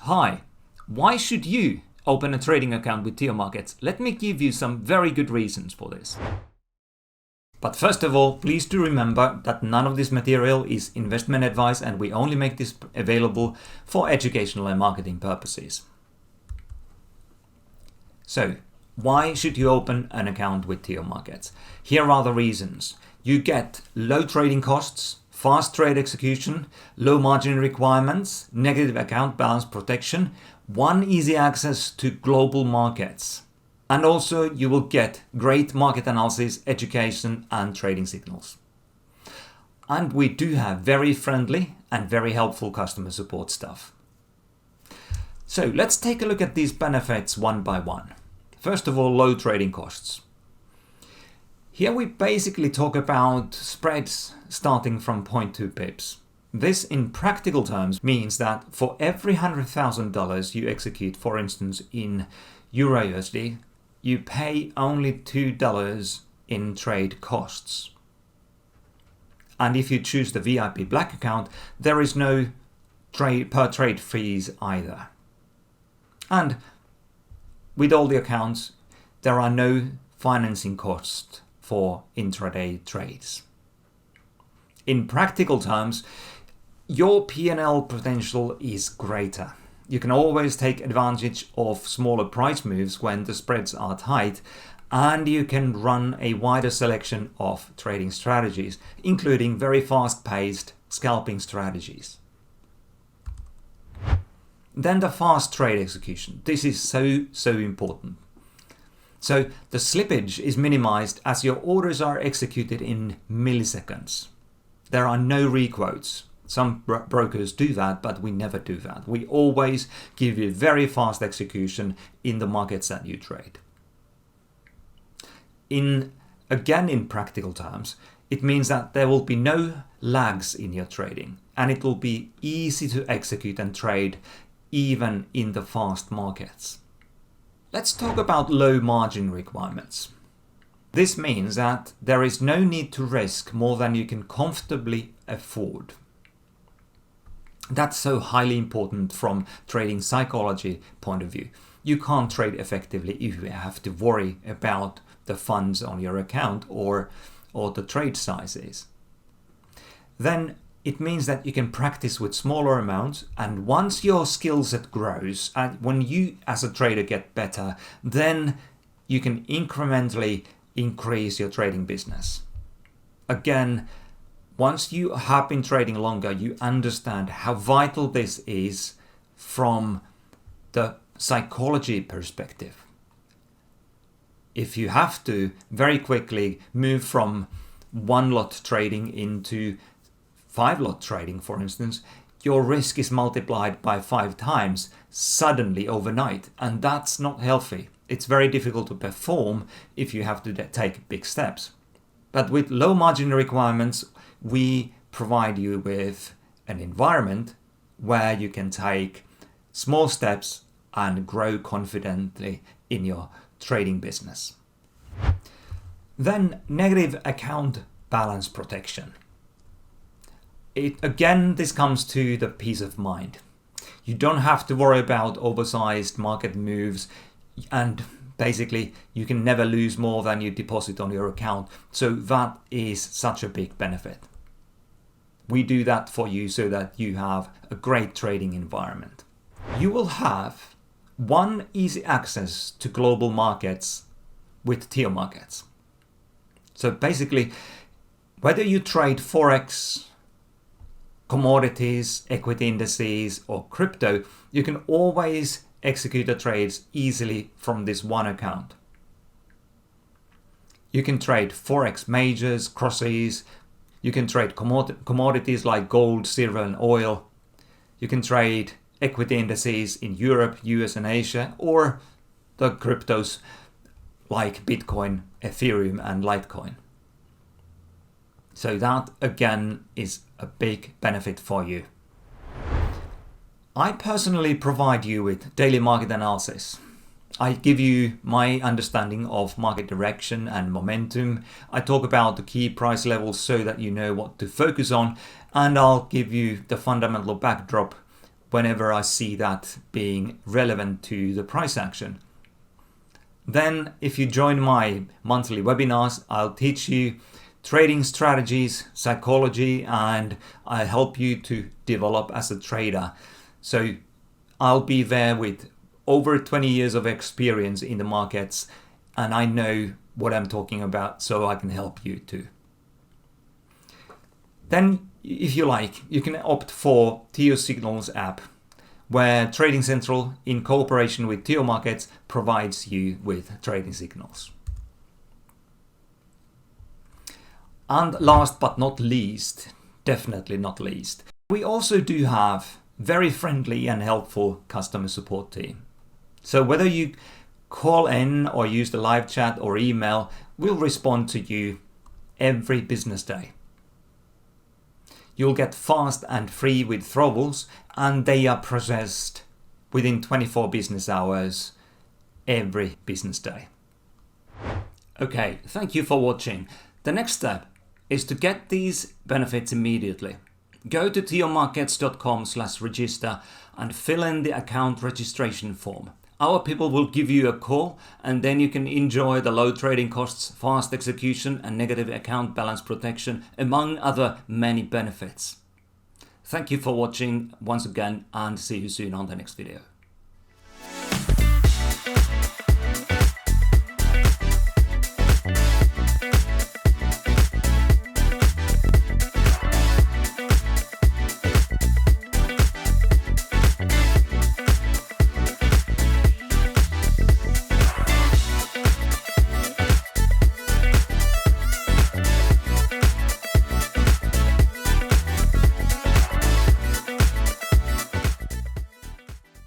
Hi, why should you open a trading account with TIOmarkets? Let me give you some very good reasons for this. But first of all, please do remember that none of this material is investment advice and we only make this available for educational and marketing purposes. So, why should you open an account with TIOmarkets? Here are the reasons. You get low trading costs, fast trade execution, low margin requirements, negative account balance protection, easy access to global markets. And also you will get great market analysis, education and trading signals. And we do have very friendly and very helpful customer support staff. So let's take a look at these benefits one by one. First of all, low trading costs. Here we basically talk about spreads starting from 0.2 pips. This in practical terms means that for every $100,000 you execute, for instance in EUR/USD, you pay only $2 in trade costs. And if you choose the VIP Black account, there is no per trade fees either. And with all the accounts, there are no financing costs for intraday trades. In practical terms, your P&L potential is greater. You can always take advantage of smaller price moves when the spreads are tight, and you can run a wider selection of trading strategies, including very fast-paced scalping strategies. Then the fast trade execution. This is so important. So the slippage is minimized as your orders are executed in milliseconds. There are no requotes. Some brokers do that, but we never do that. We always give you very fast execution in the markets that you trade. In practical terms, it means that there will be no lags in your trading, and it will be easy to execute and trade even in the fast markets. Let's talk about low margin requirements. This means that there is no need to risk more than you can comfortably afford. That's so highly important from trading psychology point of view. You can't trade effectively if you have to worry about the funds on your account or the trade sizes. Then it means that you can practice with smaller amounts, and once your skill set grows and when you as a trader get better, then you can incrementally increase your trading business. Again, once you have been trading longer, you understand how vital this is from the psychology perspective. If you have to very quickly move from one lot trading into 5 lot trading, for instance, your risk is multiplied by 5 times suddenly overnight, and that's not healthy. It's very difficult to perform if you have to take big steps. But with low margin requirements, we provide you with an environment where you can take small steps and grow confidently in your trading business. Then negative account balance protection. This comes to the peace of mind. You don't have to worry about oversized market moves, and basically you can never lose more than you deposit on your account. So that is such a big benefit. We do that for you so that you have a great trading environment. You will have easy access to global markets with TIOmarkets. So basically, whether you trade forex, commodities, equity indices or crypto, you can always execute the trades easily from this one account. You can trade forex majors, crosses, you can trade commodities like gold, silver and oil. You can trade equity indices in Europe, US and Asia, or the cryptos like Bitcoin, Ethereum and Litecoin. So that again is a big benefit for you. I personally provide you with daily market analysis. I give you my understanding of market direction and momentum. I talk about the key price levels so that you know what to focus on, and I'll give you the fundamental backdrop whenever I see that being relevant to the price action. Then if you join my monthly webinars, I'll teach you trading strategies, psychology, and I help you to develop as a trader. So I'll be there with over 20 years of experience in the markets, and I know what I'm talking about, so I can help you too. Then, if you like, you can opt for TIO Signals app, where Trading Central, in cooperation with TIOmarkets, provides you with trading signals. And last but not least, definitely not least, we also do have very friendly and helpful customer support team. So whether you call in or use the live chat or email, we'll respond to you every business day. You'll get fast and free withdrawals, and they are processed within 24 business hours every business day. Okay, thank you for watching. The next step is to get these benefits immediately. Go to TIOmarkets.com/register and fill in the account registration form. Our people will give you a call, and then you can enjoy the low trading costs, fast execution, and negative account balance protection, among other many benefits. Thank you for watching once again, and see you soon on the next video.